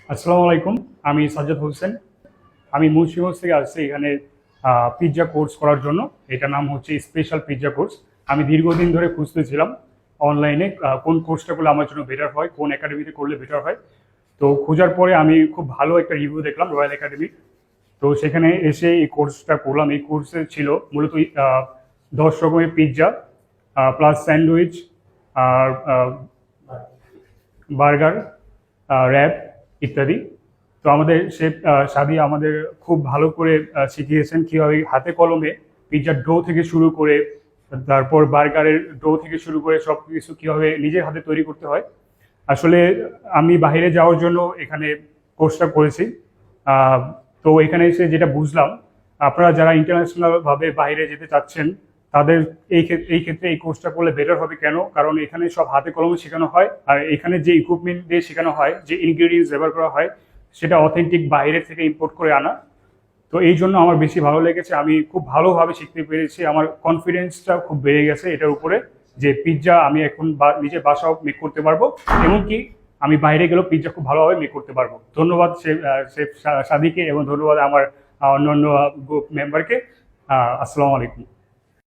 আসসালামু আলাইকুম। আমি সাজ্জাদ হোসেন। আমি মুন্সিগঞ্জ থেকে আসছি এখানে পিৎজা কোর্স করার জন্য। এটার নাম হচ্ছে স্পেশাল পিৎজা কোর্স। আমি দীর্ঘদিন ধরে খুঁজতেছিলাম অনলাইনে কোন কোর্সটা করলে আমার জন্য বেটার হয়, কোন একাডেমিতে করলে বেটার হয়। তো খোঁজার পরে আমি খুব ভালো একটা রিভিউ দেখলাম রয়্যাল একাডেমি। তো সেখানে এসে এই কোর্সটা করলাম। এই কোর্সে ছিল মূলত 10 রকমের পিৎজা প্লাস স্যান্ডউইচ আর বার্গার, র্যাপ ইত্যাদি। তো আমাদের শেফ সাদি আমাদের খুব ভালো করে শিখিয়েছেন কীভাবে হাতে কলমে পিৎজার ডো থেকে শুরু করে, তারপর বার্গারের ডো থেকে শুরু করে সব কিছু কীভাবে নিজের হাতে তৈরি করতে হয়। আসলে আমি বাইরে যাওয়ার জন্য এখানে কোর্সটা করেছি। তো এখানে এসে যেটা বুঝলাম, আপনারা যারা ইন্টারন্যাশনালভাবে বাইরে যেতে চাচ্ছেন তাদের এই ক্ষেত্রে এই কোর্সটা করলে বেটার হবে। কেন? কারণ এখানে সব হাতে কলমে শেখানো হয়, আর এখানে যে ইকুইপমেন্ট দিয়ে শেখানো হয়, যে ইনগ্রেডিয়েন্টস ব্যবহার করা হয়, সেটা অথেন্টিক বাইরে থেকে ইম্পোর্ট করে আনা। তো এই জন্য আমার বেশি ভালো লেগেছে। আমি খুব ভালোভাবে শিখতে পেরেছি। আমার কনফিডেন্সটা খুব বেড়ে গেছে এটার উপরে, যে পিৎজা আমি এখন নিজের বাসাও মেক করতে পারবো, এমনকি আমি বাইরে গেলেও পিৎজা খুব ভালোভাবে মেক করতে পারবো। ধন্যবাদ শেফ সাদিকে, এবং ধন্যবাদ আমার অন্যান্য গ্রুপ মেম্বারকে। আসসালামু আলাইকুম।